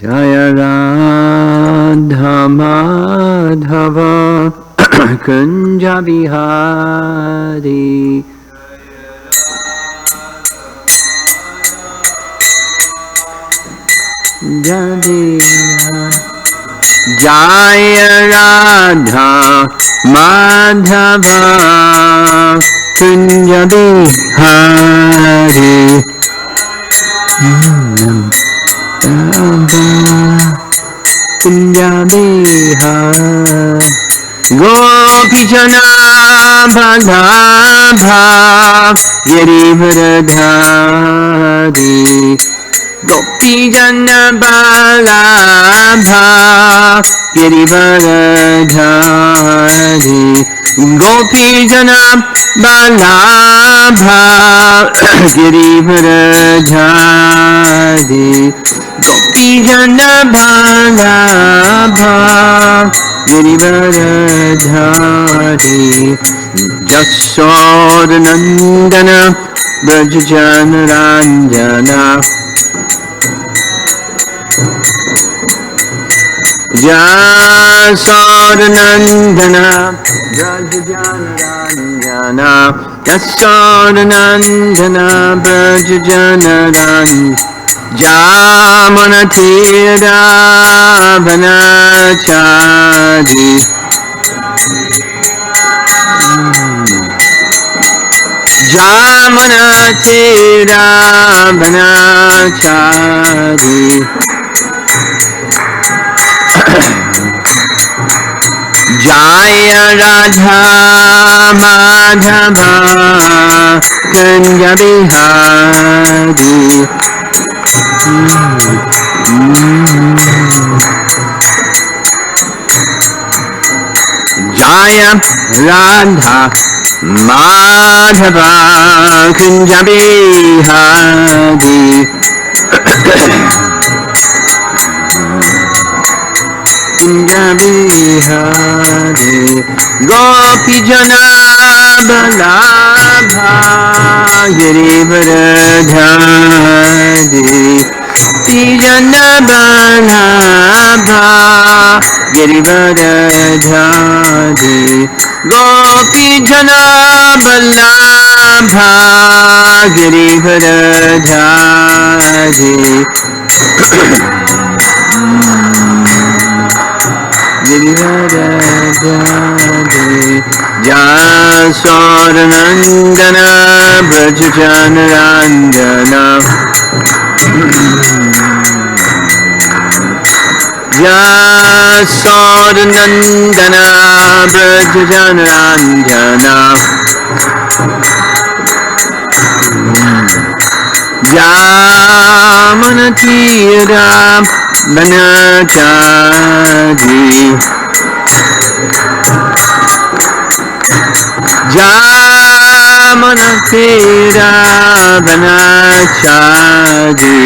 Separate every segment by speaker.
Speaker 1: Jaya Radha Madhava Kunja Bihari Jaya Radha Madhava Kunja Bihari Kunja Bihari Gopi Jana Bhalabha Girivardhari Gopi Jana Bhalabha Girivardhari Gopi Jana Bhalabha Girivardhari Gopi Jana Bhalabha Girivardhari Jasodhanandana Brajajana Ranjana Jasodhanandana Brajajana Ranjana Jasodhanandana Brajajana Ranjana Jamanatira Vanachari Jamanatira Vanachari Jaya Radha Madhava Kunja Bihari Jaya Radha Madhava Kunja Bihari Kunja Bihari Gopi Jana Bhalabha Girivardhari Gopi Jana Bhalabha Girivardhari Gopi Jana Bhalabha Girivardhari Girivardhari Jasodhanandana Brajajana Ranjana Jasodhanandana Brajajana Ranjana Jamanatira Vanachari Jamanatira Vanachari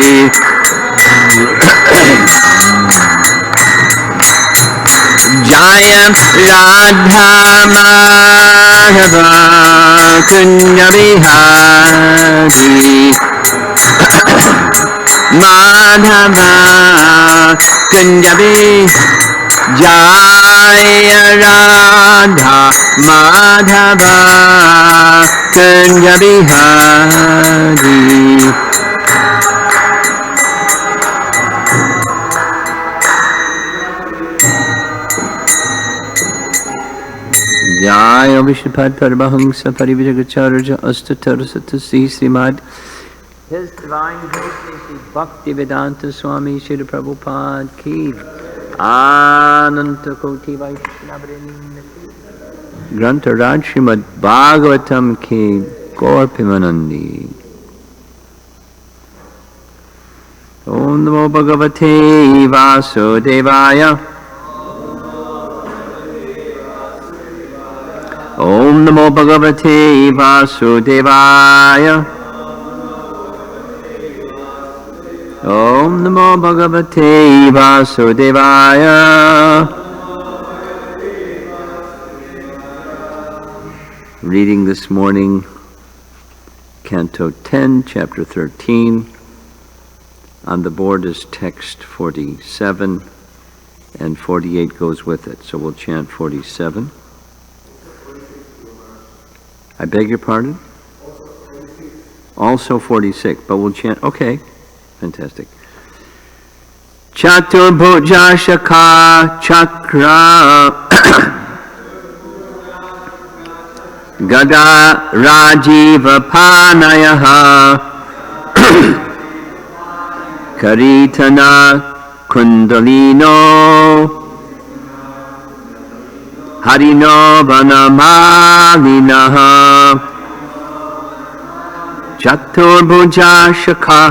Speaker 1: Jaya Radha Madhava Kunja Bihari Madhava Kunja Bihari Jaya Radha Madhava Kunja Bihari Jaya Vishnupad Paramahamsa Parivijagacharya Astatarasatasi Srimad His Divine Grace Bhakti Vedanta Swami Srila Prabhupada Ki Ananta Koti Vaishnavrinda Granta Raj Srimad Bhagavatam Ki Gaur Pimanandi Om Namo Bhagavate Vasudevaya Om Namo Bhagavate Vasudevaya Om Namo Bhagavate Vasudevaya Reading this morning, Canto 10, Chapter 13, On the board is text 47, and 48 goes with it. So we'll chant 47. I beg your pardon? Also 46, but we'll chant, okay, fantastic. Chaturbhuja Shakha Chakra Gada Rajiva Panayaha Karitana Kundalino Harino Vanamalinaha Chaturbhuja Shakha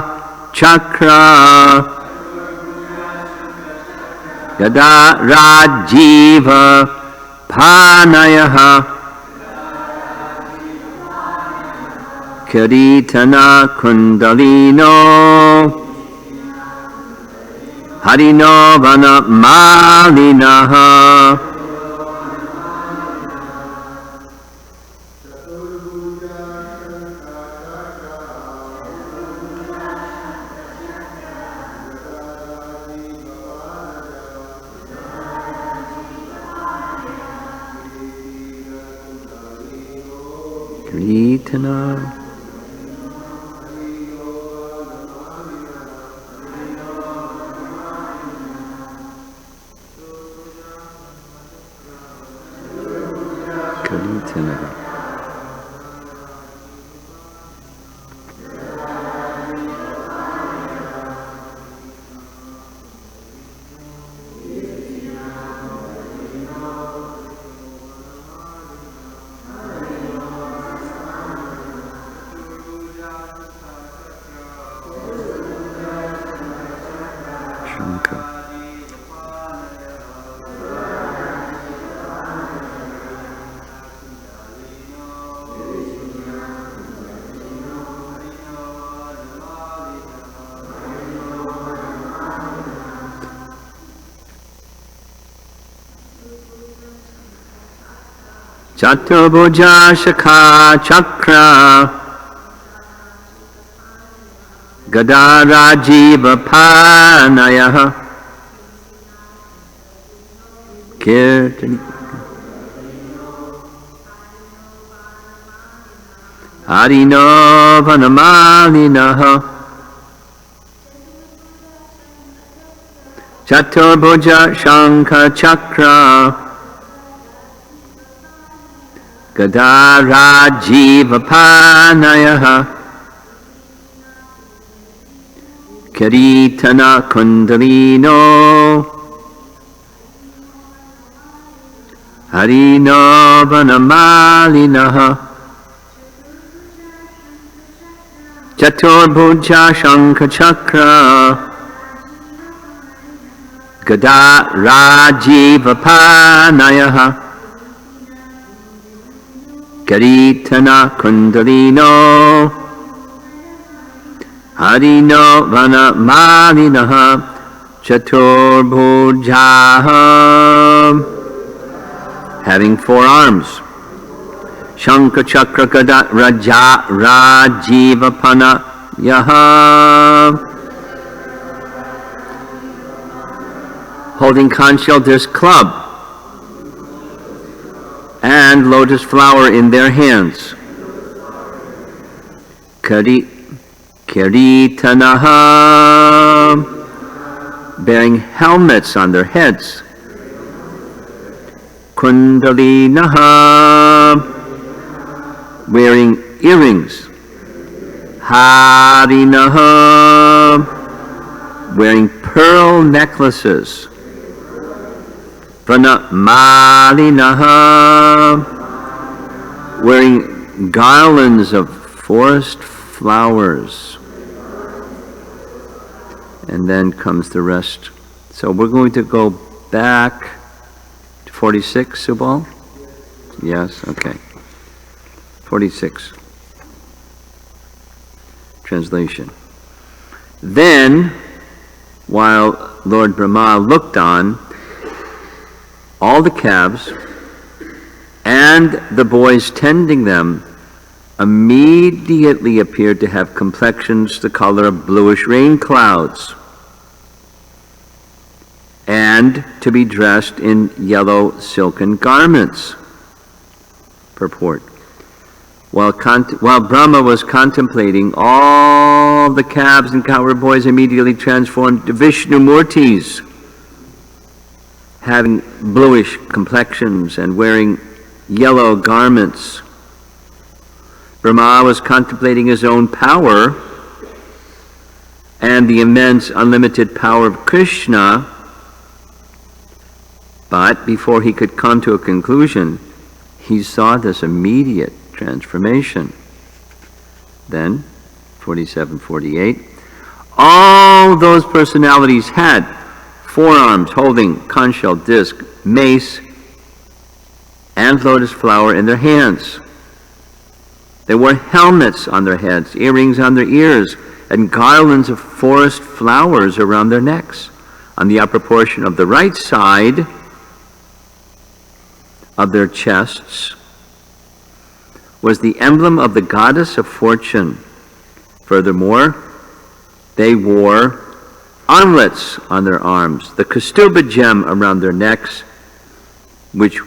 Speaker 1: Chakra Gada Rajiva Panayaha Kiritana Kundalino Harino Vana Malinaha Kiritana Chaturbhuja Shakha Chakra Gada Rajiva Panayaha Kirtani Harino Vanamalinaha Chaturbhuja Shankha Chakra Gada Rajiva Panayaha Kiritana Kundalino Harino Vanamalinaha Chaturbhuja Shankha Chakra Gada Rajiva Panayaha Kiritana Kundalino Harino Vana Malinaha Chaturbhujaha, having 4 arms. Shankha Chakra Gada Rajiva Panayaha, holding conch shell disc club and lotus flower in their hands. Kiritanaha, bearing helmets on their heads. Kundalinaha, wearing earrings. Harinaha, wearing pearl necklaces. Vanamalinaha, wearing garlands of forest flowers. And then comes the rest. So we're going to go back to 46, Subal? Yes, okay. 46. Translation. Then, while Lord Brahma looked on, all the calves and the boys tending them immediately appeared to have complexions the color of bluish rain clouds, and to be dressed in yellow silken garments. Purport. While Brahma was contemplating, all the calves and cowherd boys immediately transformed to Vishnu Murtis, having bluish complexions and wearing yellow garments. Brahma was contemplating his own power and the immense unlimited power of Krishna, but before he could come to a conclusion, he saw this immediate transformation. Then, 47-48, all those personalities had forearms holding conch shell, disc, mace, and lotus flower in their hands. They wore helmets on their heads, earrings on their ears, and garlands of forest flowers around their necks. On the upper portion of the right side of their chests was the emblem of the goddess of fortune. Furthermore, they wore armlets on their arms, the Kaustubha gem around their necks, which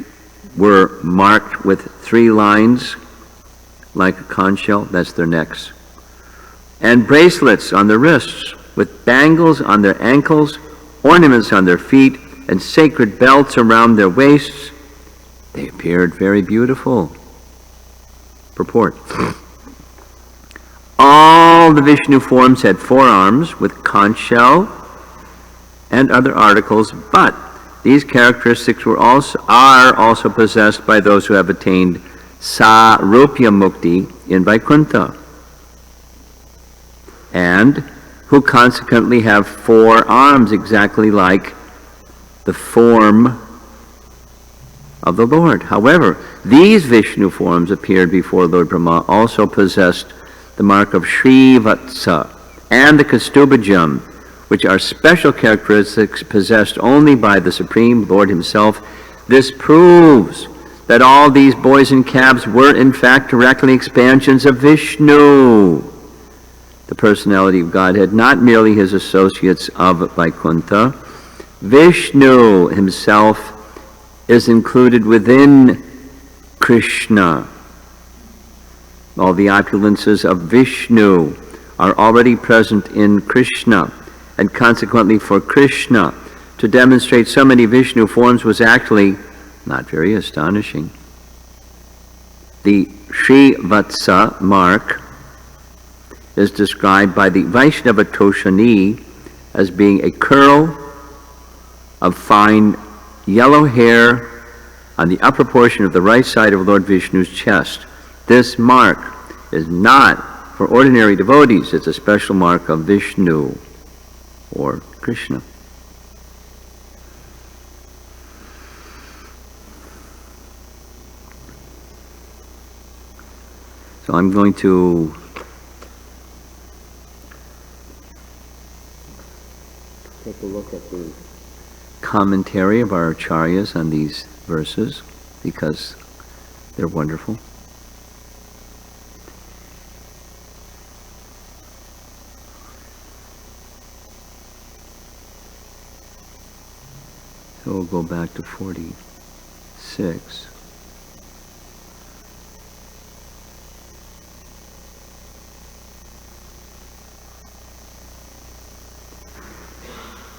Speaker 1: were marked with 3 lines like a conch shell, that's their necks, and bracelets on their wrists, with bangles on their ankles, ornaments on their feet, and sacred belts around their waists. They appeared very beautiful. Purport. All the Vishnu forms had forearms with conch shell and other articles, but these characteristics are also possessed by those who have attained Sarupya Mukti in Vaikuntha, and who consequently have 4 arms exactly like the form of the Lord. However, these Vishnu forms appeared before Lord Brahma also possessed the mark of Srivatsa and the Kaustubha gem, which are special characteristics possessed only by the Supreme Lord himself. This proves that all these boys and calves were in fact directly expansions of Vishnu, the personality of Godhead, not merely his associates of Vaikuntha. Vishnu himself is included within Krishna. All the opulences of Vishnu are already present in Krishna, and consequently for Krishna to demonstrate so many Vishnu forms was actually not very astonishing. The Srivatsa mark is described by the Vaishnava Toshani as being a curl of fine yellow hair on the upper portion of the right side of Lord Vishnu's chest. This mark is not for ordinary devotees. It's a special mark of Vishnu or Krishna. So I'm going to take a look at the commentary of our acharyas on these verses, because they're wonderful. So we'll go back to 46.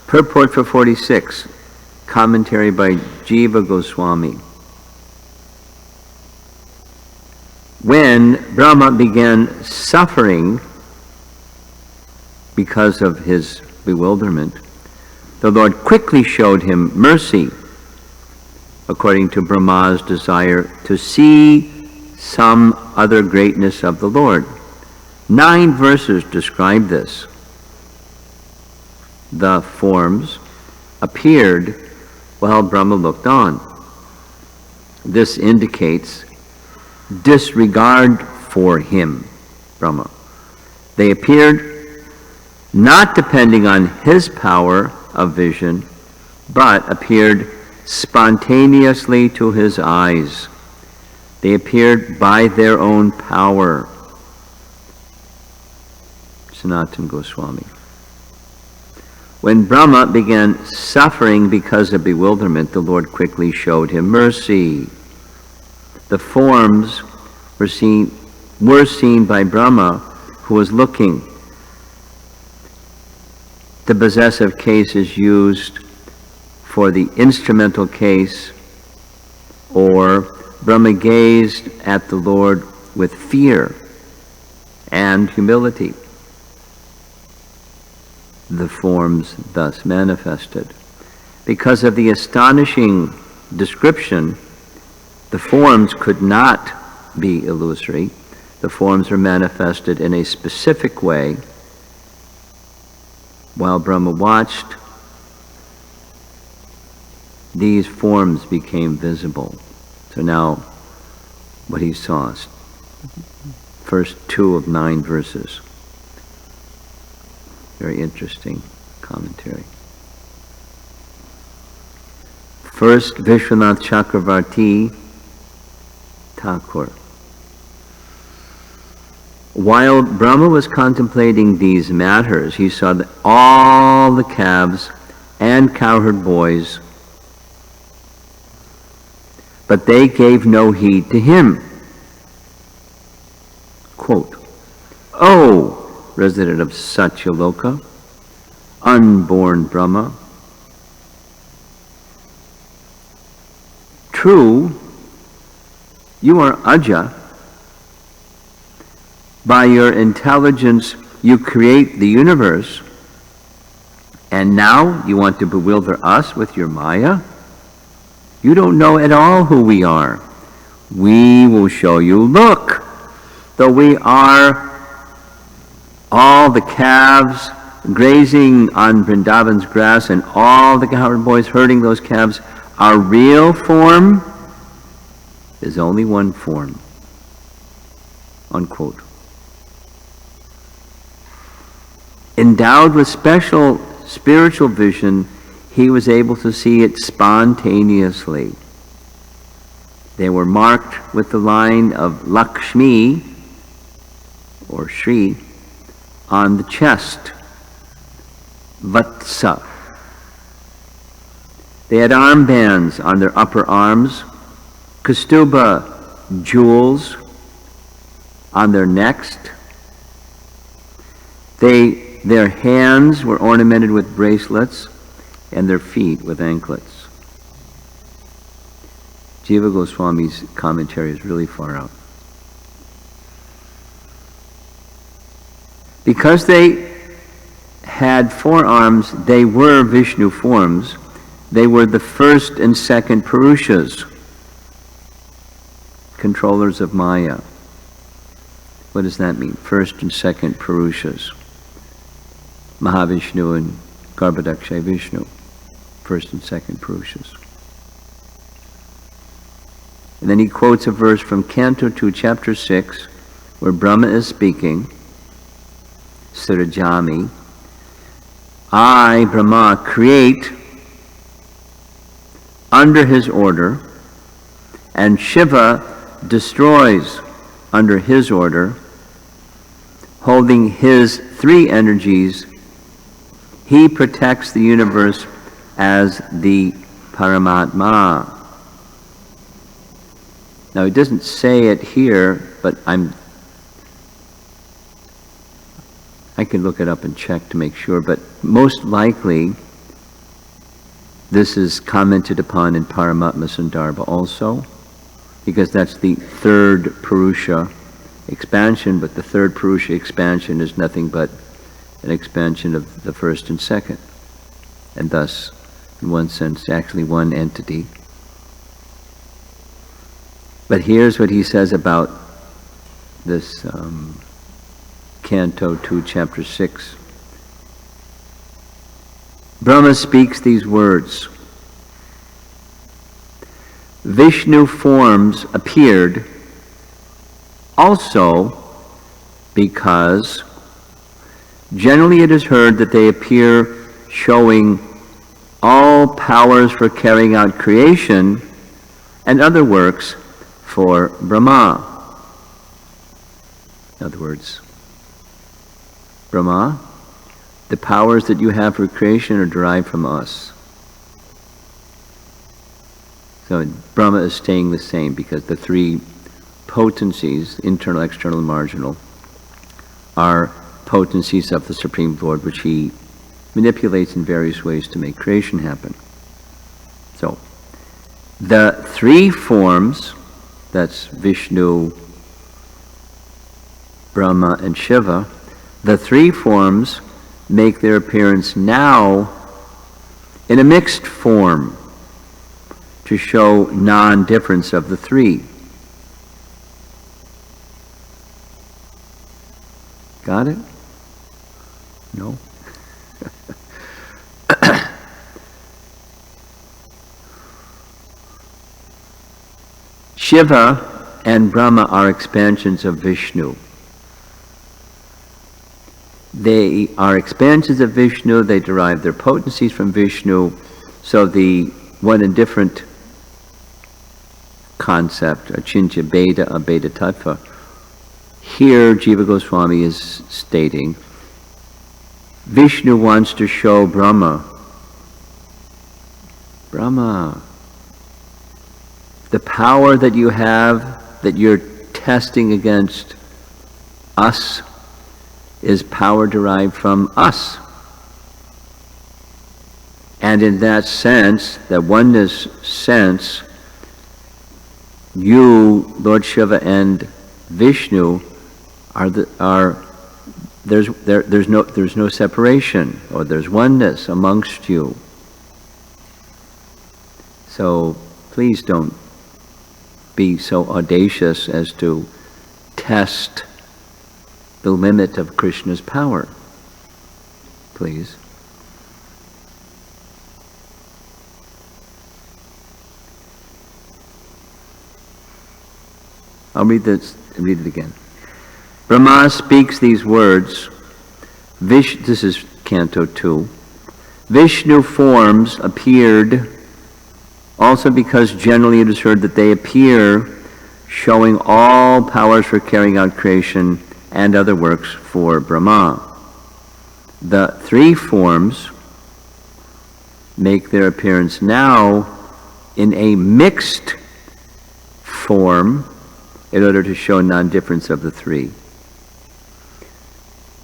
Speaker 1: Purport for 46, commentary by Jiva Goswami. When Brahma began suffering because of his bewilderment, the Lord quickly showed him mercy, according to Brahma's desire to see some other greatness of the Lord. 9 verses describe this. The forms appeared while Brahma looked on. This indicates disregard for him, Brahma. They appeared not depending on his power of vision, but appeared spontaneously to his eyes. They appeared by their own power. Sanatana Goswami. When Brahma began suffering because of bewilderment, the Lord quickly showed him mercy. The forms were seen by Brahma, who was looking. The possessive case is used for the instrumental case, or Brahma gazed at the Lord with fear and humility. The forms thus manifested. Because of the astonishing description, the forms could not be illusory. The forms were manifested in a specific way. While Brahma watched, these forms became visible. So now, what he saw, first 2 of 9 verses. Very interesting commentary. First, Vishwanath Chakravarti Thakur. While Brahma was contemplating these matters, he saw that all the calves and cowherd boys, but they gave no heed to him. Quote, "O resident of Satyaloka, unborn Brahma, true, you are Aja. By your intelligence you create the universe, and now you want to bewilder us with your Maya? You don't know at all who we are. We will show you. Look, though we are all the calves grazing on Vrindavan's grass and all the cowherd boys herding those calves, our real form is only one form." Unquote. Endowed with special spiritual vision, he was able to see it spontaneously. They were marked with the line of Lakshmi, or Shri, on the chest, Vatsa. They had armbands on their upper arms, Kaustubha jewels on their necks. Their hands were ornamented with bracelets, and their feet with anklets. Jiva Goswami's commentary is really far out. Because they had 4 arms, they were Vishnu forms. They were the first and second Purushas, controllers of Maya. What does that mean? First and second Purushas. Mahavishnu and Garbhodakshay Vishnu, first and second Purushas. And then he quotes a verse from Canto 2, Chapter 6, where Brahma is speaking, Surajami, I, Brahma, create under his order, and Shiva destroys under his order, holding his 3 energies. He protects the universe as the Paramatma. Now, he doesn't say it here, but I could look it up and check to make sure, but most likely this is commented upon in Paramatma Sandarbha also, because that's the 3rd Purusha expansion, but the 3rd Purusha expansion is nothing but an expansion of the 1st and 2nd, and thus, in one sense, actually one entity. But here's what he says about this Canto 2, Chapter 6. Brahma speaks these words. Vishnu forms appeared also because generally it is heard that they appear showing all powers for carrying out creation and other works for Brahma. In other words, Brahma, the powers that you have for creation are derived from us. So Brahma is staying the same because the three potencies, internal, external, and marginal, are potencies of the Supreme Lord, which he manipulates in various ways to make creation happen. So, the three forms, that's Vishnu, Brahma, and Shiva, the three forms make their appearance now in a mixed form to show non-difference of the three. Got it? No? Shiva and Brahma are expansions of Vishnu. They are expansions of Vishnu, they derive their potencies from Vishnu, so the one and different concept, Achintya Bheda, Abheda Tattva, here Jiva Goswami is stating, Vishnu wants to show Brahma, the power that you have, that you're testing against us, is power derived from us. And in that sense, that oneness sense, you, Lord Shiva and Vishnu, there's no separation, or there's oneness amongst you. So please don't be so audacious as to test the limit of Krishna's power. Please. I'll read it again. Brahma speaks these words. This is Canto 2. Vishnu forms appeared also because generally it is heard that they appear showing all powers for carrying out creation and other works for Brahma. The three forms make their appearance now in a mixed form in order to show non-difference of the three.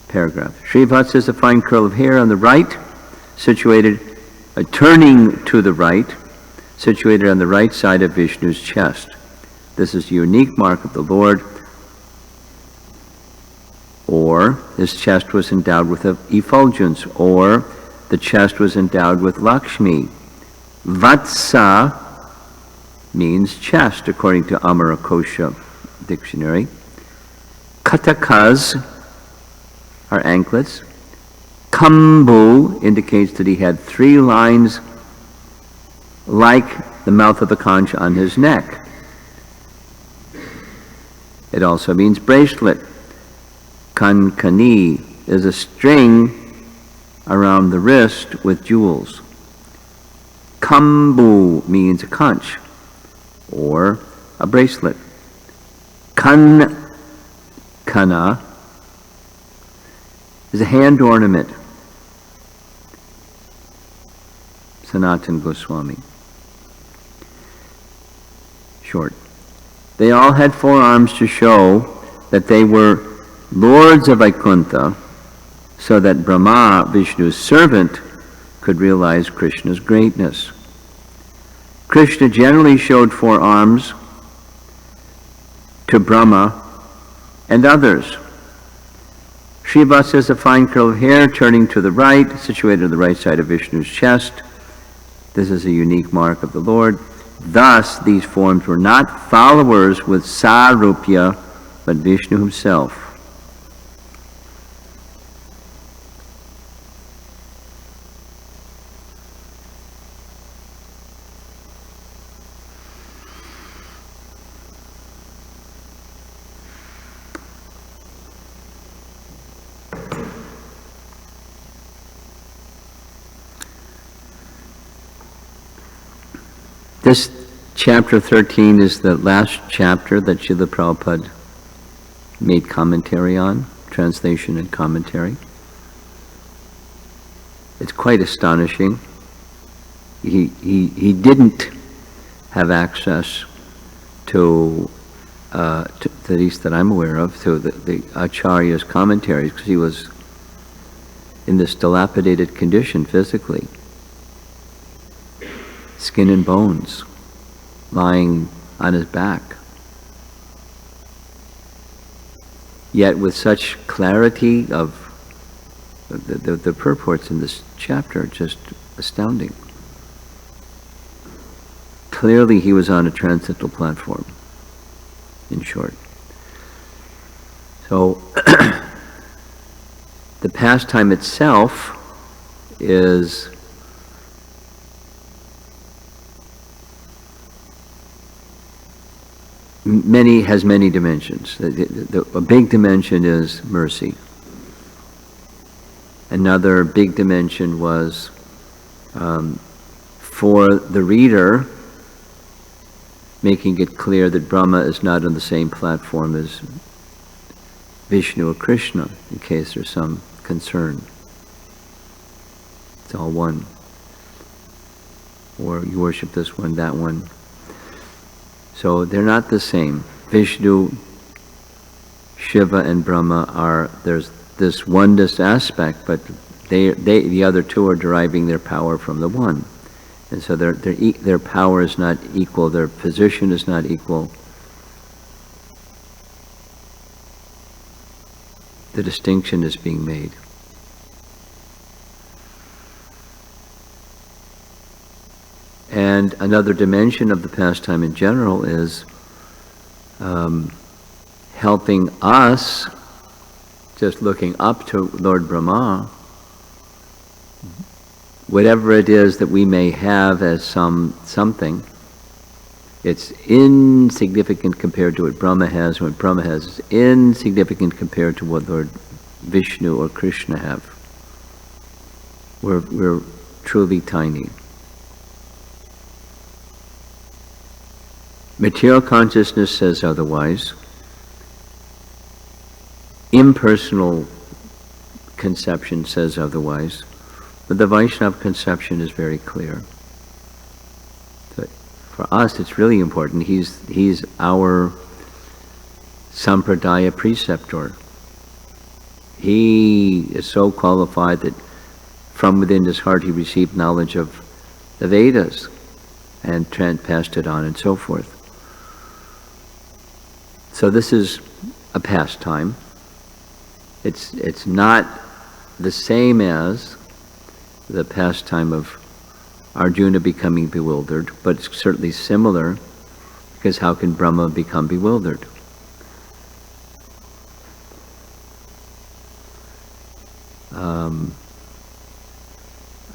Speaker 1: Paragraph. Srivatsa is a fine curl of hair on the right, situated, turning to the right, situated on the right side of Vishnu's chest. This is a unique mark of the Lord. Or his chest was endowed with effulgence, or the chest was endowed with Lakshmi. Vatsa means chest, according to Amarakosha dictionary. Katakas are anklets. Kambu indicates that he had three lines like the mouth of the conch on his neck. It also means bracelet. Kankani is a string around the wrist with jewels. Kambu means a conch or a bracelet. Kana is a hand ornament. Sanatana Goswami. Short. They all had four arms to show that they were lords of Vaikuntha, so that Brahma, Vishnu's servant, could realize Krishna's greatness. Krishna generally showed four arms to Brahma and others. Srivatsa is a fine curl of hair turning to the right, situated on the right side of Vishnu's chest. This is a unique mark of the Lord. Thus, these forms were not followers with Sarupya, but Vishnu himself. This Chapter 13 is the last chapter that Srila Prabhupada made commentary on, translation and commentary. It's quite astonishing. He didn't have access to at least that I'm aware of, to the Acharya's commentaries, because he was in this dilapidated condition physically. Skin and bones, lying on his back. Yet with such clarity of the purports in this chapter, just astounding. Clearly he was on a transcendental platform, in short. So the pastime itself is has many dimensions. A big dimension is mercy. Another big dimension was for the reader, making it clear that Brahma is not on the same platform as Vishnu or Krishna, in case there's some concern. It's all one. Or you worship this one, that one. So they're not the same. Vishnu, Shiva, and Brahma there's this oneness aspect, but the other two are deriving their power from the one. And so their power is not equal, their position is not equal. The distinction is being made. And another dimension of the pastime in general is helping us, just looking up to Lord Brahma, whatever it is that we may have as something, it's insignificant compared to what Brahma has. What Brahma has is insignificant compared to what Lord Vishnu or Krishna have. We're truly tiny. Material consciousness says otherwise. Impersonal conception says otherwise. But the Vaishnava conception is very clear. So for us, it's really important. He's our Sampradaya preceptor. He is so qualified that from within his heart he received knowledge of the Vedas and passed it on and so forth. So this is a pastime. It's not the same as the pastime of Arjuna becoming bewildered, but it's certainly similar, because how can Brahma become bewildered?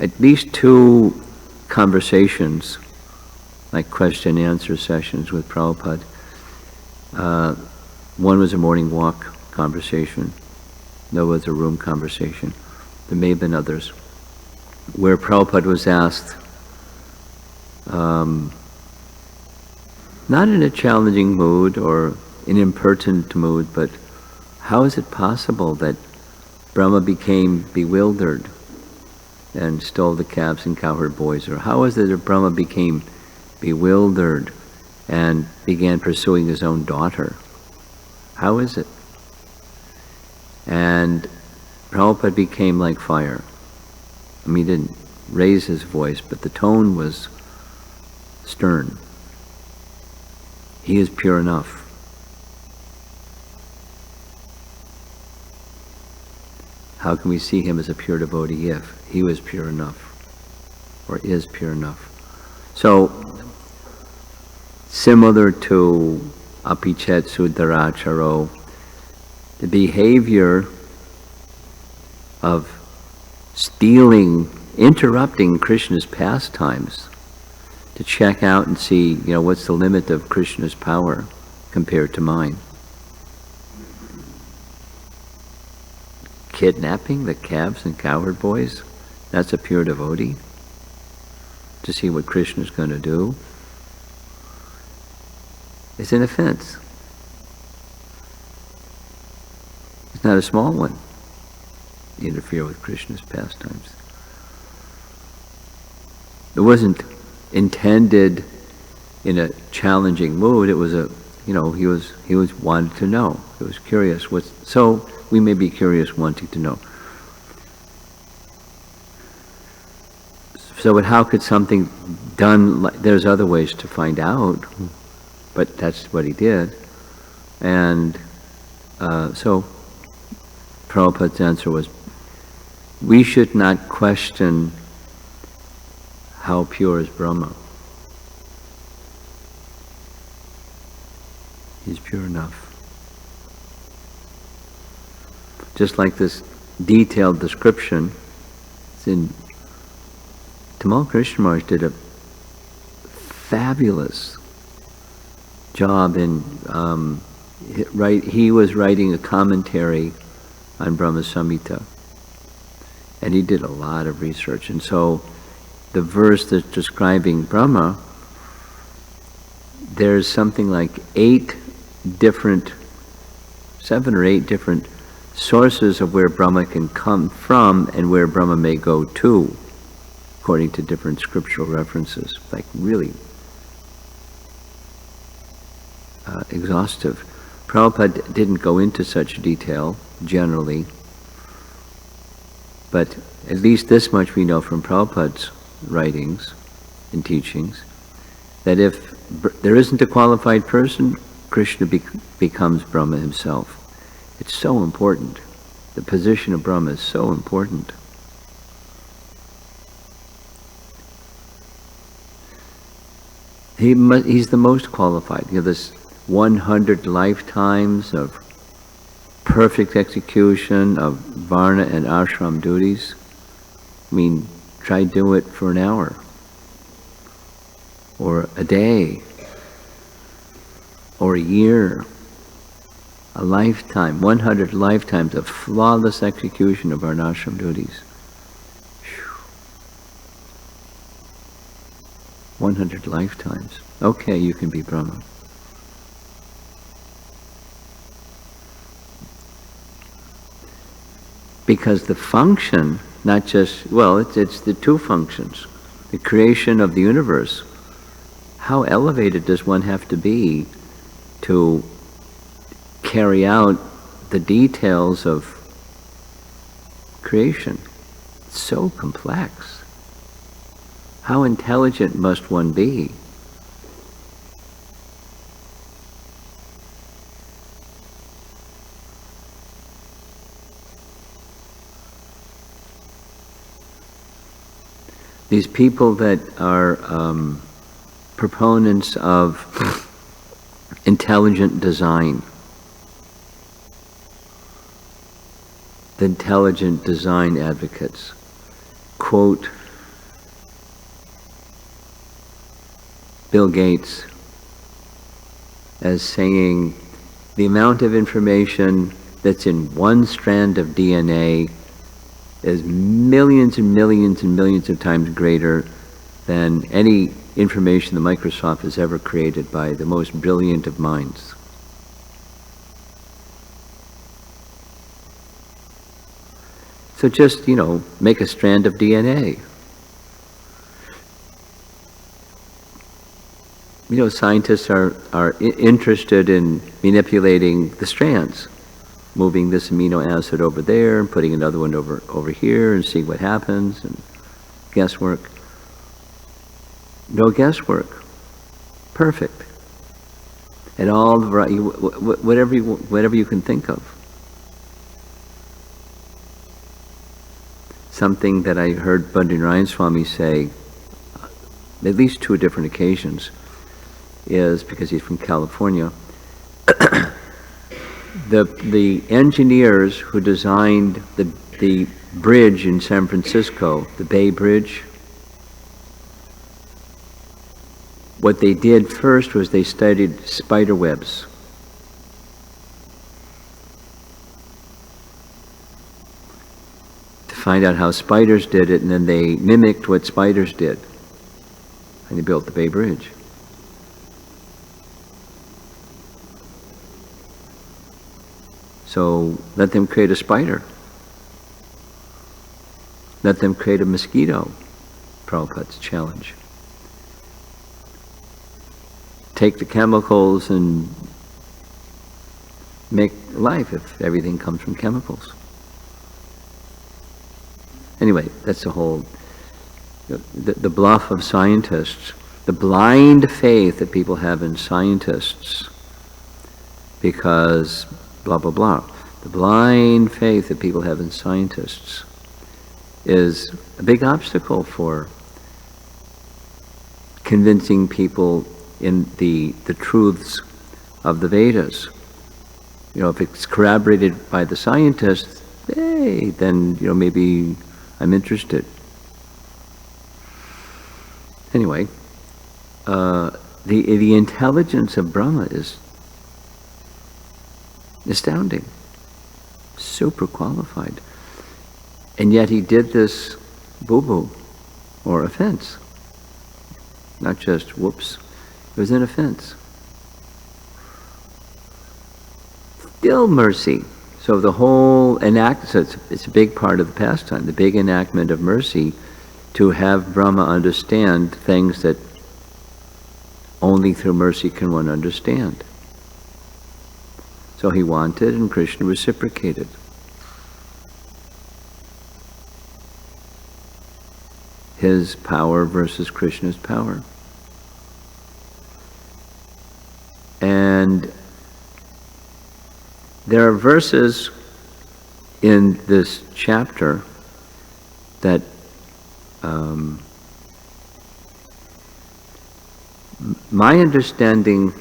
Speaker 1: At least two conversations, like question and answer sessions with Prabhupada. One was a morning walk conversation. There was a room conversation. There may have been others, where Prabhupada was asked, not in a challenging mood or an impertinent mood, but how is it possible that Brahma became bewildered and stole the calves and cowherd boys? Or how is it that Brahma became bewildered and began pursuing his own daughter? How is it? And Prabhupada became like fire. I mean, he didn't raise his voice, but the tone was stern. He is pure enough. How can we see him as a pure devotee if he was pure enough, or is pure enough? So, similar to apichet sudaracharo, the behavior of stealing, interrupting Krishna's pastimes to check out and see, what's the limit of Krishna's power compared to mine. Kidnapping the calves and cowherd boys, that's a pure devotee, to see what Krishna's going to do. It's an offense. It's not a small one. Interfere with Krishna's pastimes. It wasn't intended in a challenging mood. It was he was wanted to know. He was curious. So we may be curious, wanting to know. So, but how could something done? There's other ways to find out, but that's what he did, and so Prabhupada's answer was, we should not question how pure is Brahma. He's pure enough. Just like this detailed description, it's in Tamal Krishna Maharaj did a fabulous job in he was writing a commentary on Brahma Samhita, and he did a lot of research, and so the verse that's describing Brahma, there's something like 7 or 8 different sources of where Brahma can come from and where Brahma may go to, according to different scriptural references, like really exhaustive. Prabhupada didn't go into such detail generally, but at least this much we know from Prabhupada's writings and teachings, that if there isn't a qualified person, Krishna becomes Brahma himself. It's so important. The position of Brahma is so important. He's the most qualified. This 100 lifetimes of perfect execution of varna and ashram duties. I mean, try do it for an hour, or a day, or a year, a lifetime, 100 lifetimes of flawless execution of varnashram duties. 100 lifetimes. Okay, you can be Brahma. Because the function, not just, it's the two functions. The creation of the universe. How elevated does one have to be to carry out the details of creation? It's so complex. How intelligent must one be? These people that are proponents of intelligent design, the intelligent design advocates, quote Bill Gates as saying, the amount of information that's in one strand of DNA is millions and millions and millions of times greater than any information that Microsoft has ever created by the most brilliant of minds. So just, make a strand of DNA. Scientists are interested in manipulating the strands, moving this amino acid over there and putting another one over here and seeing what happens, and guesswork. No guesswork. Perfect. And all the variety, whatever you can think of. Something that I heard Bhagavatam Swami say, at least 2 different occasions, is, because he's from California, the engineers who designed the bridge in San Francisco, the Bay Bridge, what they did first was they studied spider webs. To find out how spiders did it, and then they mimicked what spiders did. And they built the Bay Bridge. So let them create a spider. Let them create a mosquito. Prabhupada's challenge. Take the chemicals and make life if everything comes from chemicals. Anyway, that's the whole, the bluff of scientists, the blind faith that people have in scientists because blah, blah, blah. The blind faith that people have in scientists is a big obstacle for convincing people in the truths of the Vedas. You know, if it's corroborated by the scientists, hey, then, you know, maybe I'm interested. Anyway, the intelligence of Brahma is astounding, super qualified. And yet he did this boo-boo, or offense. Not just whoops, it was an offense. Still mercy. So the whole so it's a big part of the pastime, the big enactment of mercy, to have Brahma understand things that only through mercy can one understand. So he wanted, and Krishna reciprocated. His power versus Krishna's power. And there are verses in this chapter that my understanding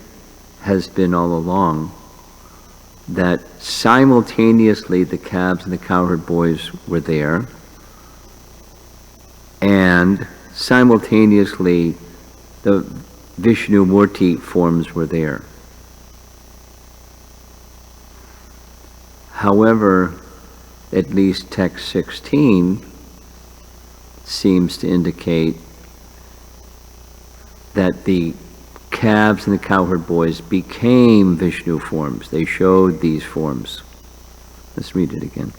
Speaker 1: has been all along that simultaneously the calves and the cowherd boys were there, and simultaneously the Vishnu Murti forms were there. However, at least text 16 seems to indicate that the calves and the cowherd boys became Vishnu forms. They showed these forms. Let's read it again.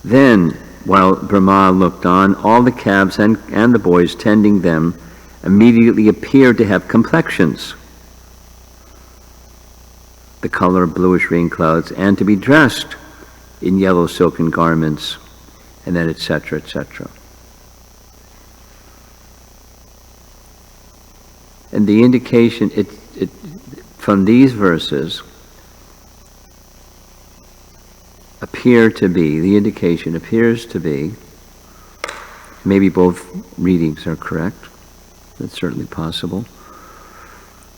Speaker 1: Then, while Brahma looked on, all the calves and the boys tending them immediately appeared to have complexions, the color of bluish rain clouds, and to be dressed in yellow silken garments, and then etc., etc. And the indication from these verses the indication appears to be, maybe both readings are correct, that's certainly possible,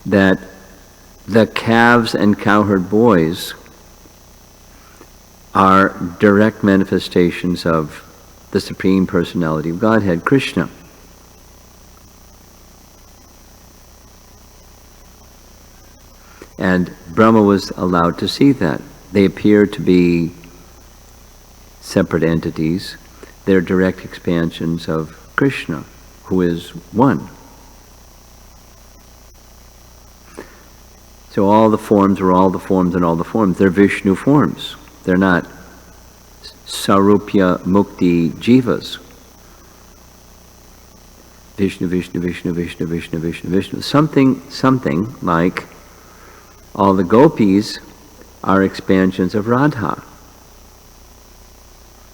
Speaker 1: that the calves and cowherd boys are direct manifestations of the Supreme Personality of Godhead, Krishna. And Brahma was allowed to see that. They appear to be separate entities. They're direct expansions of Krishna, who is one. So all the forms are all the forms and all the forms. They're Vishnu forms. They're not Sarupya Mukti Jivas. Vishnu, Vishnu, Vishnu, Vishnu, Vishnu, Vishnu, Vishnu. Something like all the gopis are expansions of Radha.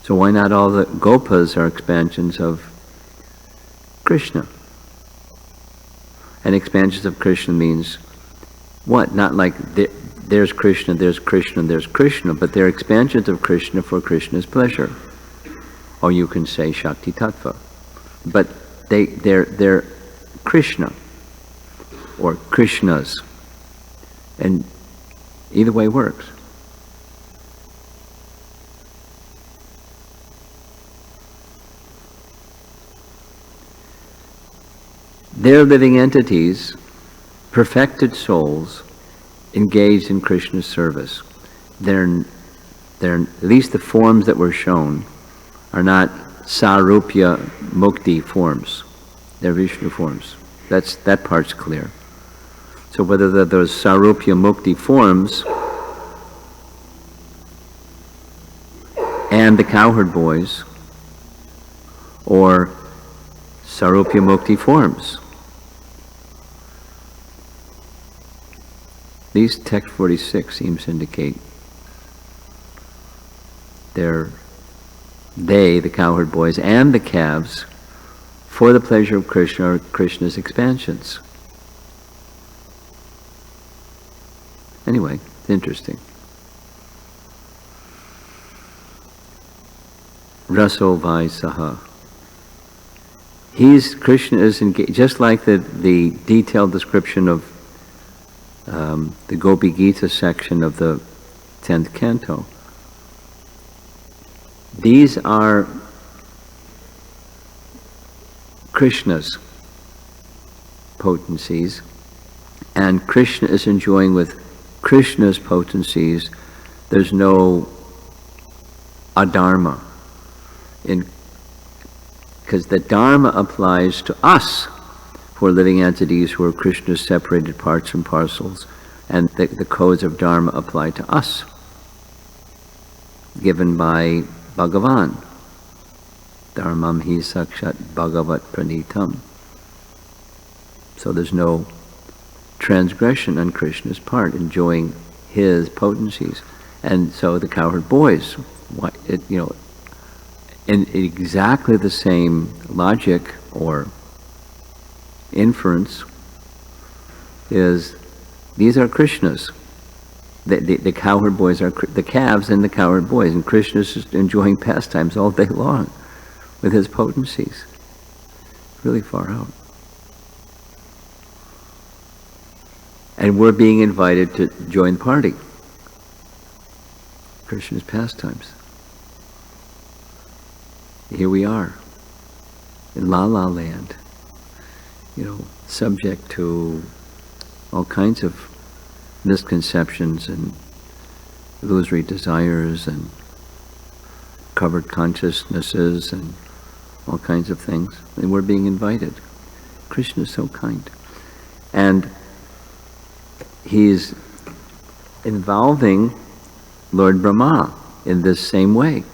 Speaker 1: So why not all the gopas are expansions of Krishna? And expansions of Krishna means what? Not like there's Krishna, there's Krishna, there's Krishna, but they're expansions of Krishna for Krishna's pleasure. Or you can say Shakti Tattva. But they're Krishna, or Krishnas. And either way works. They're living entities, perfected souls, engaged in Krishna's service. They're at least the forms that were shown are not Sarupya Mukti forms. They're Vishnu forms. that part's clear. So whether those Sarupya Mukti forms and the cowherd boys, or Sarupya Mukti forms. These text 46 seems to indicate they, the cowherd boys, and the calves, for the pleasure of Krishna, or Krishna's expansions. Anyway, it's interesting. Raso Vaisaha. Krishna is engaged, just like the detailed description of the Gopi Gita section of the 10th canto. These are Krishna's potencies, and Krishna is enjoying with Krishna's potencies. There's no adharma, because the dharma applies to us, who are living entities who are Krishna's separated parts and parcels, and the codes of dharma apply to us, given by Bhagavan. Dharmam hi sakshat bhagavat pranitam. So there's no transgression on Krishna's part, enjoying his potencies. And so the cowherd boys, in exactly the same logic or inference, is these are Krishna's. The cowherd boys are the calves and the cowherd boys, and Krishna's just enjoying pastimes all day long with his potencies. Really far out. And we're being invited to join the party. Krishna's pastimes. Here we are, in La La Land, subject to all kinds of misconceptions and illusory desires and covered consciousnesses and all kinds of things. And we're being invited. Krishna is so kind. And he's involving Lord Brahma in this same way.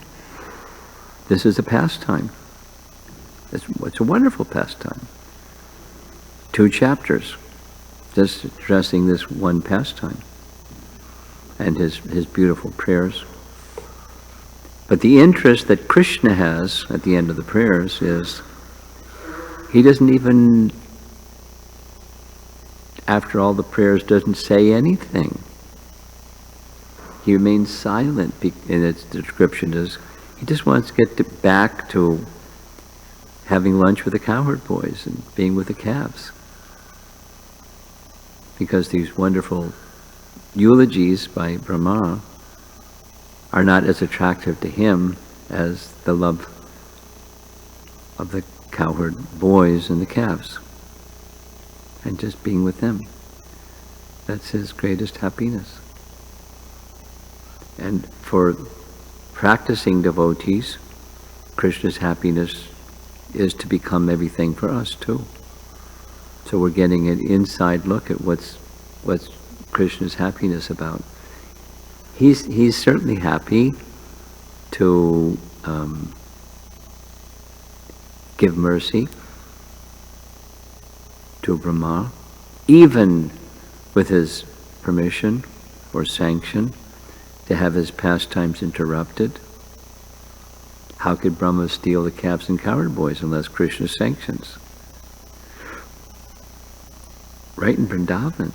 Speaker 1: This is a pastime. It's a wonderful pastime. 2 chapters just addressing this one pastime and his beautiful prayers. But the interest that Krishna has at the end of the prayers is he doesn't even, after all the prayers, doesn't say anything. He remains silent in its description. He just wants to get back to having lunch with the cowherd boys and being with the calves. Because these wonderful eulogies by Brahma are not as attractive to him as the love of the cowherd boys and the calves. And just being with them. That's his greatest happiness. And for practicing devotees, Krishna's happiness is to become everything for us too. So we're getting an inside look at what's Krishna's happiness about. He's certainly happy to give mercy to Brahma, even with his permission or sanction, to have his pastimes interrupted. How could Brahma steal the calves and cowherd boys unless Krishna sanctions? Right in Vrindavan.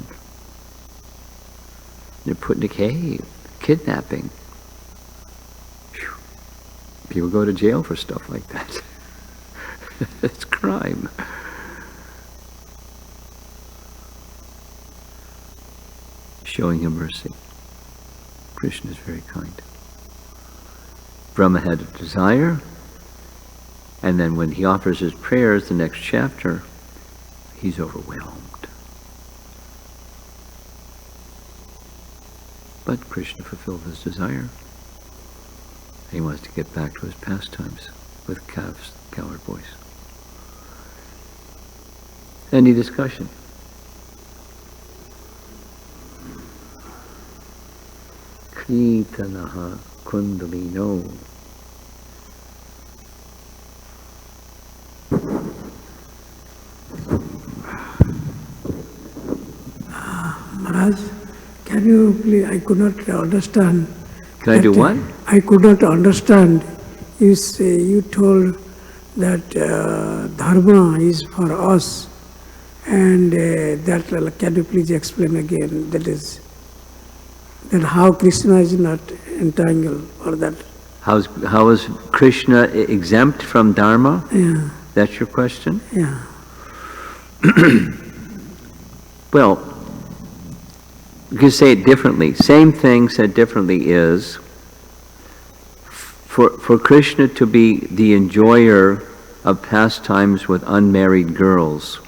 Speaker 1: They're put in a cave, kidnapping. Whew. People go to jail for stuff like that. It's crime. Showing him mercy. Krishna is very kind. Brahma had a desire, and then when he offers his prayers, the next chapter, he's overwhelmed. But Krishna fulfilled his desire. He wants to get back to his pastimes with calves, cowherd boys. Any discussion? Kritanaha kundalino.
Speaker 2: Maharaj, can you please, I could not understand.
Speaker 1: Can I do what?
Speaker 2: I could not understand. You told that dharma is for us, and that, can you please explain again? That how Krishna is not entangled, or that?
Speaker 1: How is Krishna exempt from dharma?
Speaker 2: Yeah.
Speaker 1: That's your question?
Speaker 2: Yeah.
Speaker 1: Well, you can say it differently. Same thing said differently is, for Krishna to be the enjoyer of pastimes with unmarried girls,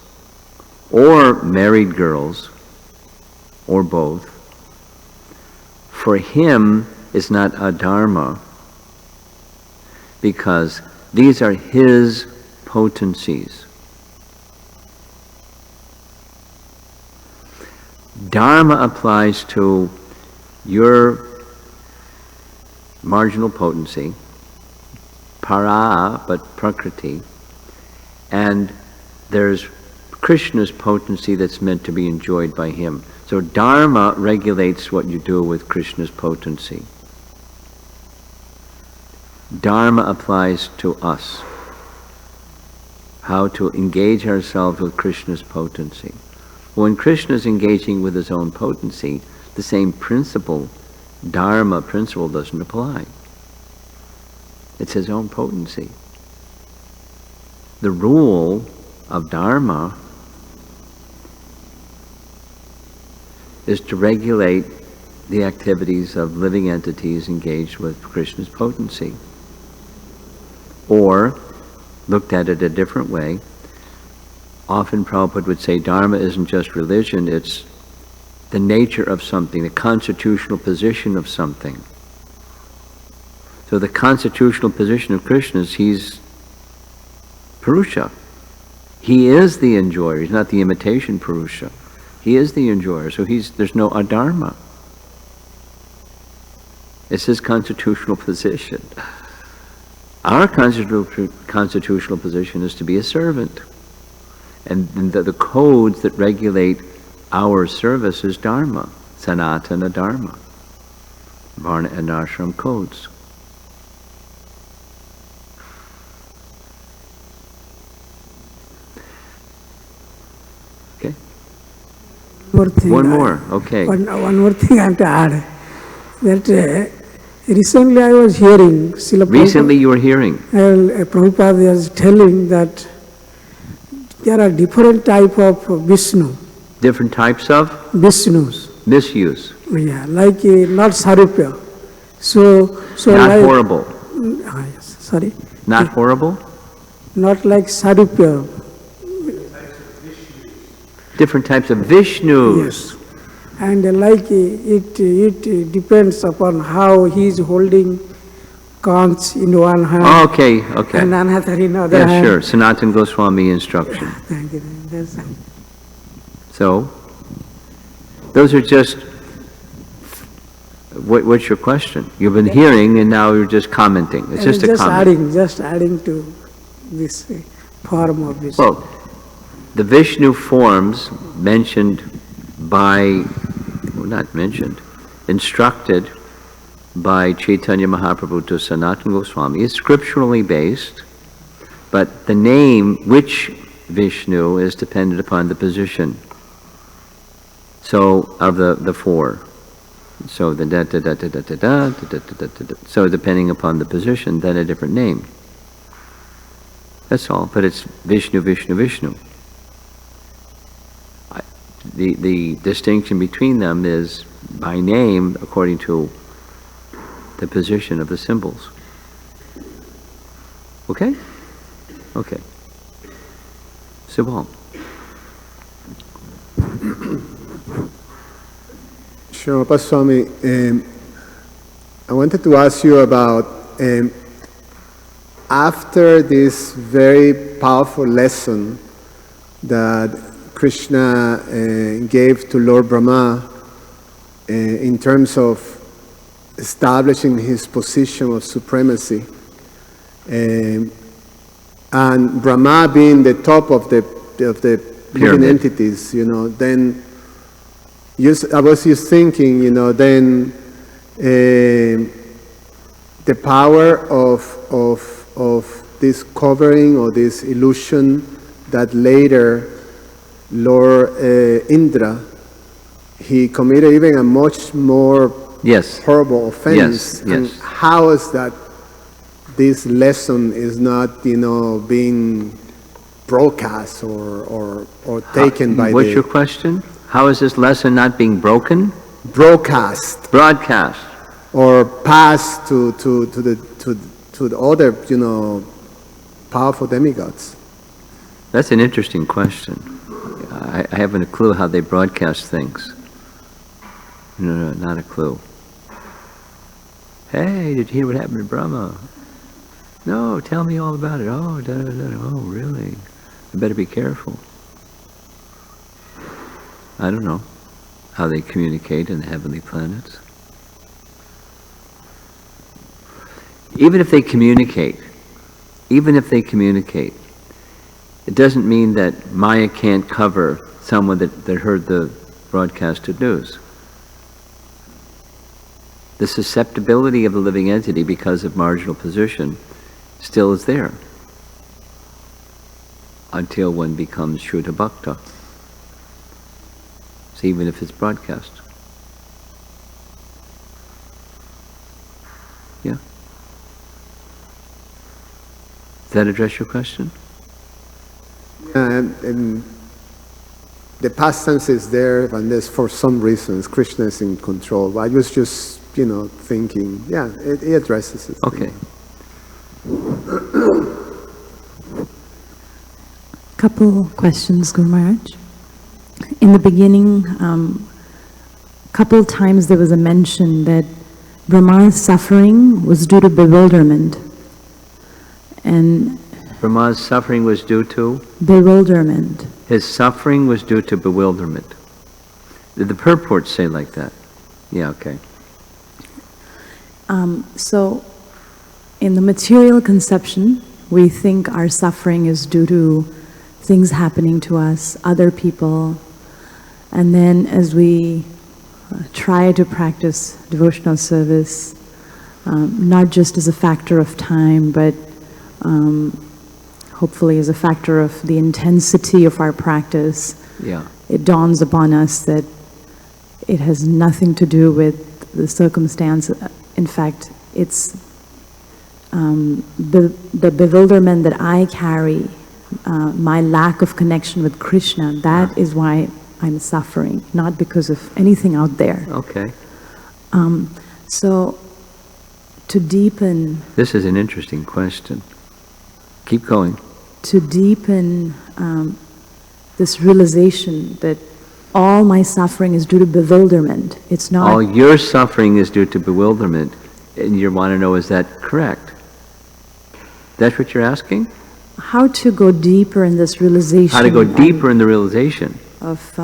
Speaker 1: or married girls, or both, for him is not a dharma, because these are his potencies. Dharma applies to your marginal potency, para, but prakriti, and there's Krishna's potency that's meant to be enjoyed by him. So dharma regulates what you do with Krishna's potency. Dharma applies to us, how to engage ourselves with Krishna's potency. When Krishna is engaging with his own potency, the same principle, dharma principle, doesn't apply. It's his own potency. The rule of dharma is to regulate the activities of living entities engaged with Krishna's potency. Or, looked at it a different way, often Prabhupada would say dharma isn't just religion, it's the nature of something, the constitutional position of something. So the constitutional position of Krishna is he's Purusha. He is the enjoyer, he's not the imitation Purusha. He is the enjoyer, so there's no adharma. It's his constitutional position. Our constitutional position is to be a servant. And the codes that regulate our service is dharma, sanatana dharma, varna and ashram codes. Okay? One more, okay.
Speaker 2: One more thing I have to add. That recently I was hearing,
Speaker 1: Recently you were hearing?
Speaker 2: Prabhupada was telling that there are different type of Vishnu.
Speaker 1: Different types of?
Speaker 2: Vishnus.
Speaker 1: Misuse.
Speaker 2: Yeah, like not Sarupya. So
Speaker 1: not
Speaker 2: like,
Speaker 1: horrible.
Speaker 2: Yes, sorry.
Speaker 1: Not horrible?
Speaker 2: Not like Sarupya.
Speaker 1: Different types of Vishnus.
Speaker 2: Yes. And like it depends upon how he is holding conch in one hand.
Speaker 1: Oh, okay.
Speaker 2: And another in other hand.
Speaker 1: Yeah, sure. Sanatana Goswami instruction.
Speaker 2: Yeah, thank you. That's
Speaker 1: So, those are just, what's your question? You've been hearing and now you're just commenting. It's just a comment.
Speaker 2: Just adding to this form of Vishnu.
Speaker 1: Well, the Vishnu forms mentioned by, not mentioned, instructed by Chaitanya Mahaprabhu to Sanatana Goswami is scripturally based, but the name, which Vishnu, is dependent upon the position. So, of the four. So, the so depending upon the position, then a different name. That's all, but it's Vishnu, Vishnu, Vishnu. The distinction between them is by name according to the position of the symbols. Okay? Okay. Subal.
Speaker 3: Romapada Swami, I wanted to ask you about after this very powerful lesson that Krishna gave to Lord Brahma in terms of establishing his position of supremacy. And Brahma being the top of the living entities, then I was just thinking, then the power of this covering or this illusion that later Lord Indra, he committed even a much more horrible offense.
Speaker 1: Yes.
Speaker 3: And how is that this lesson is not, being broadcast or taken by
Speaker 1: What's your question? How is this lesson not being broken?
Speaker 3: Broadcast. Or passed to the other, powerful demigods?
Speaker 1: That's an interesting question. I haven't a clue how they broadcast things. No, not a clue. Hey, did you hear what happened to Brahma? No, tell me all about it. Oh, oh, really? I better be careful. I don't know how they communicate in the heavenly planets. Even if they communicate, it doesn't mean that Maya can't cover someone that heard the broadcasted news. The susceptibility of the living entity because of marginal position still is there until one becomes Shuddha Bhakta. So even if it's broadcast. Yeah? Does that address your question?
Speaker 3: And the past tense is there, and there's for some reasons Krishna is in control. I was just, thinking, it addresses it.
Speaker 1: Okay.
Speaker 4: Couple questions, Guru Maharaj. In the beginning, couple times there was a mention that Brahma's suffering was due to bewilderment. And
Speaker 1: Brahma's suffering was due to?
Speaker 4: Bewilderment.
Speaker 1: His suffering was due to bewilderment. Did the purports say like that? Yeah, okay.
Speaker 4: So, in the material conception, we think our suffering is due to things happening to us, other people, and then as we try to practice devotional service, not just as a factor of time, but hopefully as a factor of the intensity of our practice, it dawns upon us that it has nothing to do with the circumstance. In fact, it's the bewilderment that I carry, my lack of connection with Krishna, that is why I'm suffering, not because of anything out there.
Speaker 1: Okay.
Speaker 4: So, to deepen...
Speaker 1: This is an interesting question. Keep going.
Speaker 4: To deepen this realization that all my suffering is due to bewilderment. It's not...
Speaker 1: All your suffering is due to bewilderment, and you want to know, is that correct? That's what you're asking?
Speaker 4: How to go deeper in this realization.
Speaker 1: How to go deeper in the realization.
Speaker 4: Of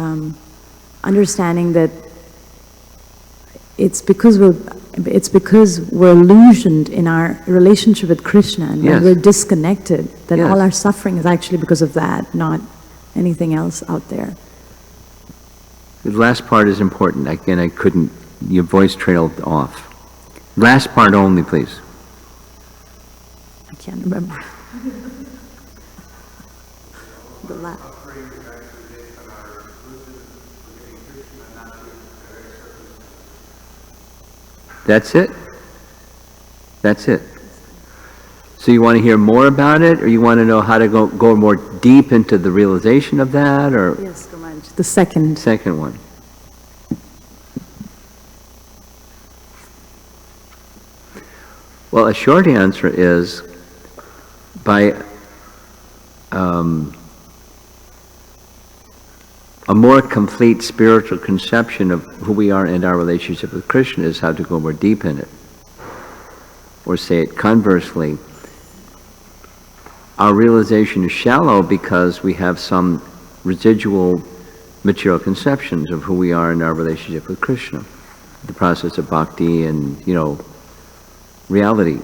Speaker 4: understanding that it's because we're illusioned in our relationship with Krishna, and when we're disconnected, that all our suffering is actually because of that, not anything else out there.
Speaker 1: The last part is important. Again, I couldn't, your voice trailed off. Last part only, please.
Speaker 4: I can't remember. The last.
Speaker 1: That's it? That's it. So you want to hear more about it, or you want to know how to go more deep into the realization of that, or?
Speaker 4: Yes, the second.
Speaker 1: Second one. Well, a short answer is by a more complete spiritual conception of who we are and our relationship with Krishna is how to go more deep in it. Or say it conversely, our realization is shallow because we have some residual material conceptions of who we are in our relationship with Krishna. The process of bhakti and, reality.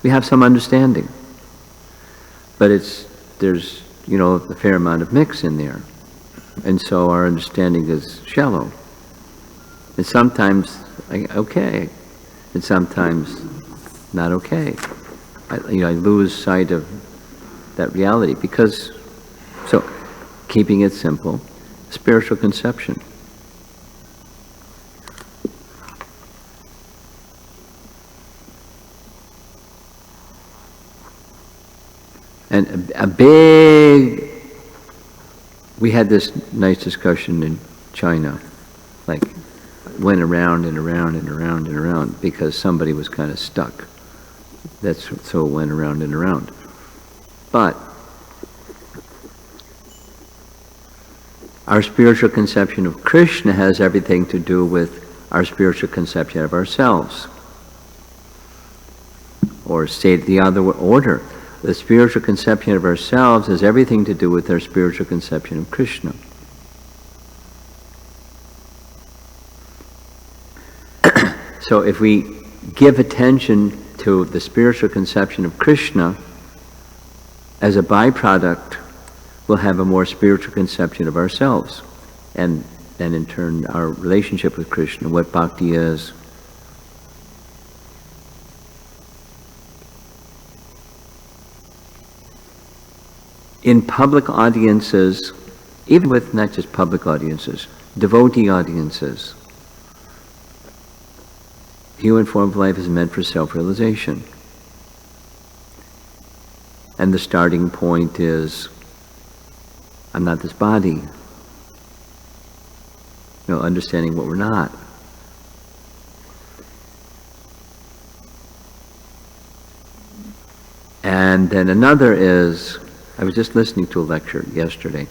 Speaker 1: We have some understanding, but there's a fair amount of mix in there. And so our understanding is shallow. And sometimes okay, and sometimes not okay. I lose sight of that reality because, so keeping it simple, spiritual conception. And we had this nice discussion in China, like went around and around and around and around because somebody was kind of stuck. So it went around and around. But our spiritual conception of Krishna has everything to do with our spiritual conception of ourselves. Or say it the other order. The spiritual conception of ourselves has everything to do with our spiritual conception of Krishna. So if we give attention to the spiritual conception of Krishna, as a byproduct, we'll have a more spiritual conception of ourselves. And then in turn, our relationship with Krishna, what bhakti is. In public audiences, even with not just public audiences, devotee audiences, human form of life is meant for self-realization. And the starting point is, I'm not this body. Understanding what we're not. And then another is, I was just listening to a lecture yesterday.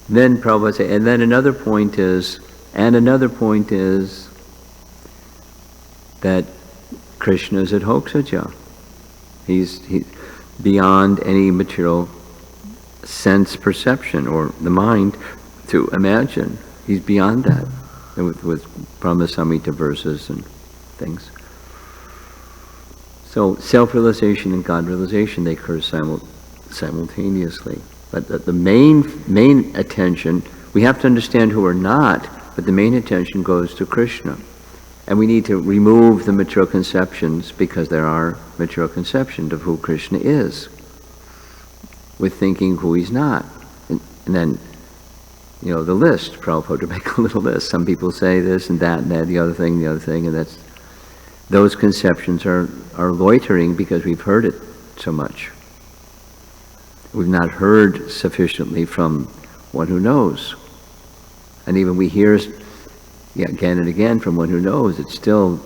Speaker 1: Then Prabhupada said, and then another point is that Krishna is at Hoksaja. He's beyond any material sense perception or the mind to imagine. He's beyond that. And with Brahma Samhita verses and things. So self-realization and God-realization, they occur simultaneously. But the main attention, we have to understand who we're not, but the main attention goes to Krishna. And we need to remove the material conceptions, because there are material conceptions of who Krishna is, with thinking who he's not. And then, the list, Prabhupada would make a little list. Some people say this and that, the other thing, and those conceptions are loitering because we've heard it so much. We've not heard sufficiently from one who knows. And even we hear again and again from one who knows, it's still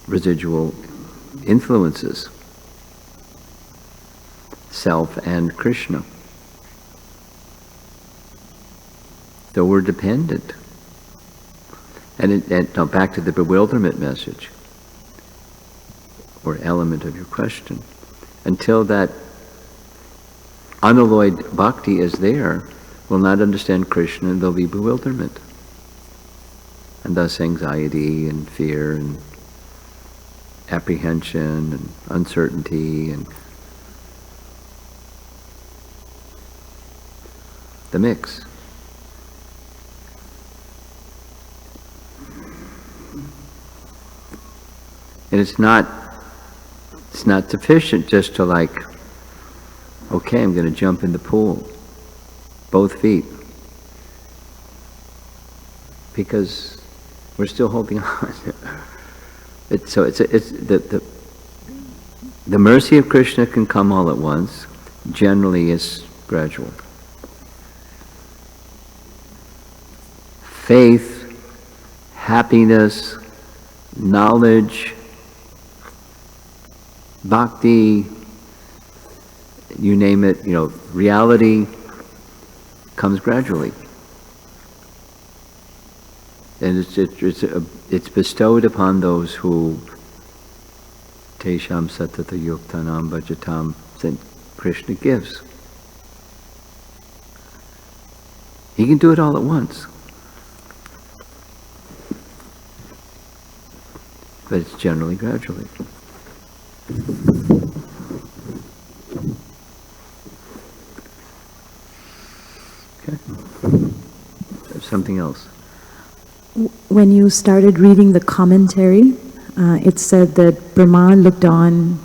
Speaker 1: residual influences. Self and Krishna. So we're dependent. And now back to the bewilderment message, or element of your question. Until that unalloyed bhakti is there, we'll not understand Krishna, and there'll be bewilderment. And thus anxiety and fear and apprehension and uncertainty and the mix. And it's not sufficient just to okay, I'm going to jump in the pool, both feet, because we're still holding on. The mercy of Krishna can come all at once. Generally, it's gradual. Faith, happiness, knowledge, bhakti, you name it, reality comes gradually. And it's bestowed upon those who Tesham Satata Yuktanam Bhajatam, Krishna gives. He can do it all at once. But it's generally gradually. Okay. Something else.
Speaker 4: When you started reading the commentary, it said that Brahma looked on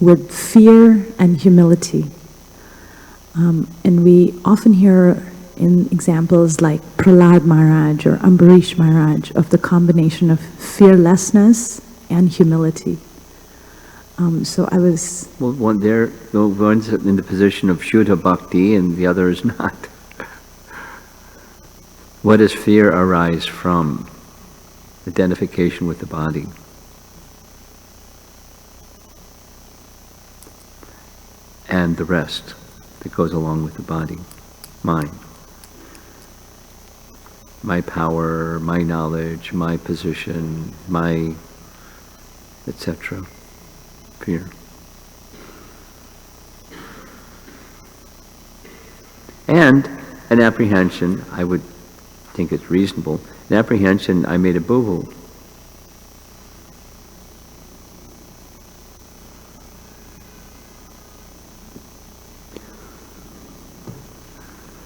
Speaker 4: with fear and humility. And we often hear in examples like Prahlad Maharaj or Ambarish Maharaj of the combination of fearlessness and humility. So I was...
Speaker 1: Well, one's in the position of Shuddha Bhakti and the other is not. What does fear arise from? Identification with the body. And the rest that goes along with the body. Mine. My power, my knowledge, my position, my etc. Fear. And an apprehension, I would think it's reasonable, an apprehension, I made a boo-boo.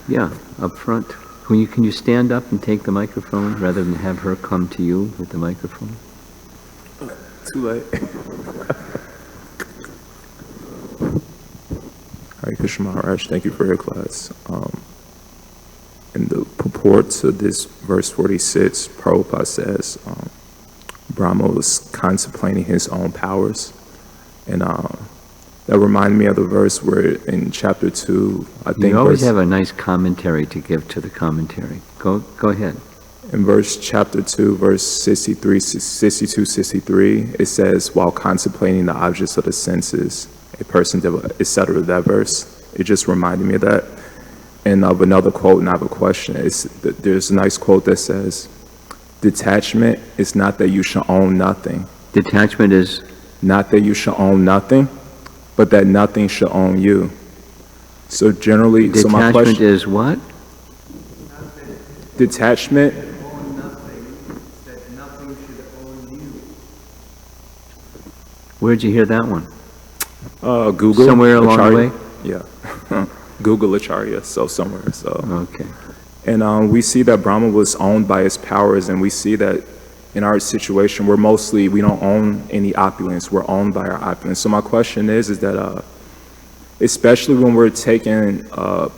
Speaker 1: Yeah, up front. Can you stand up and take the microphone rather than have her come to you with the microphone?
Speaker 5: Too late. Hare Krishna Maharaj, thank you for your class. In the purport to this verse 46, Prabhupada says, Brahma was contemplating his own powers. And that reminded me of the verse where in chapter 2, I think...
Speaker 1: You always have a nice commentary to give to the commentary. Go ahead.
Speaker 5: In chapter 2, verse 62, 63, it says, while contemplating the objects of the senses, a person, etc. That verse, it just reminded me of that. And of another quote, and I have a question. There's a nice quote that says, detachment is not that you shall own nothing.
Speaker 1: Detachment is?
Speaker 5: Not that you shall own nothing, but that nothing shall own you. So generally,
Speaker 1: detachment,
Speaker 5: so my question
Speaker 1: is what?
Speaker 5: Detachment.
Speaker 6: Own nothing, that nothing should own you.
Speaker 1: Where'd you hear that one?
Speaker 5: Google.
Speaker 1: Somewhere along the way?
Speaker 5: Yeah. Google Acharya, so somewhere. So.
Speaker 1: Okay.
Speaker 5: And we see that Brahma was owned by his powers, and we see that in our situation, we don't own any opulence. We're owned by our opulence. So my question is that especially when we're taking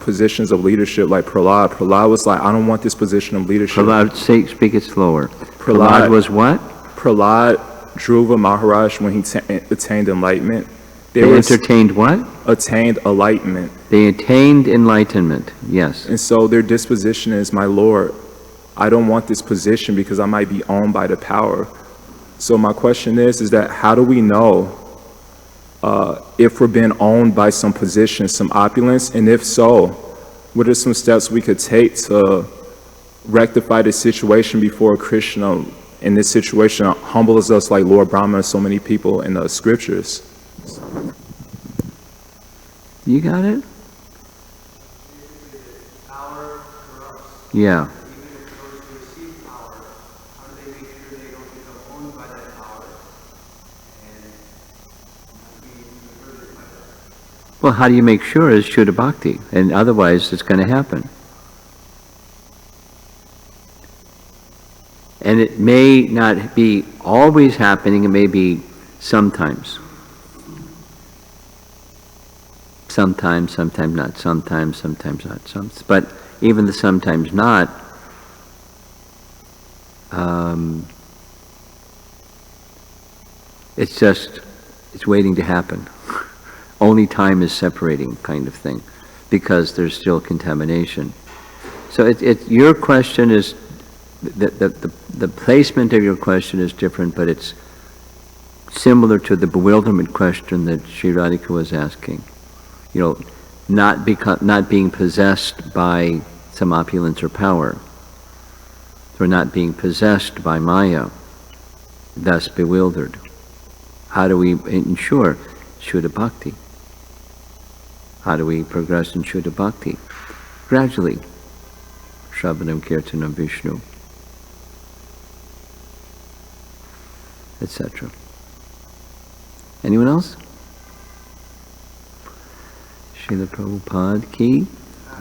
Speaker 5: positions of leadership like Prahlad was like, I don't want this position of leadership.
Speaker 1: Prahlad, speak it slower. Prahlad was what?
Speaker 5: Prahlad, Dhruva Maharaj, when he attained enlightenment.
Speaker 1: They entertained what?
Speaker 5: Attained enlightenment.
Speaker 1: They attained enlightenment, yes.
Speaker 5: And so their disposition is, my Lord, I don't want this position because I might be owned by the power. So my question is that how do we know if we're being owned by some position, some opulence? And if so, what are some steps we could take to rectify the situation before Krishna in this situation humbles us like Lord Brahma and so many people in the scriptures?
Speaker 1: You got it?
Speaker 6: Power for us.
Speaker 1: Yeah.
Speaker 6: Even if those who receive power, how do they make sure they don't become owned by that power and not be converted by that?
Speaker 1: Well, how do you make sure is Shuddha Bhakti, and otherwise it's going to happen. And it may not be always happening, it may be sometimes. Sometimes not, sometimes not. But even the sometimes not, it's waiting to happen. Only time is separating, kind of thing, because there's still contamination. So your question is, the placement of your question is different, but it's similar to the bewilderment question that Sri Radhika was asking. You know, not being possessed by some opulence or power, or not being possessed by Maya, thus bewildered. How do we ensure Shuddha Bhakti? How do we progress in Shuddha Bhakti? Gradually, Shravanam Kirtanam Vishnu, etc. Anyone else? Srila Prabhupada ki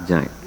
Speaker 1: Jai.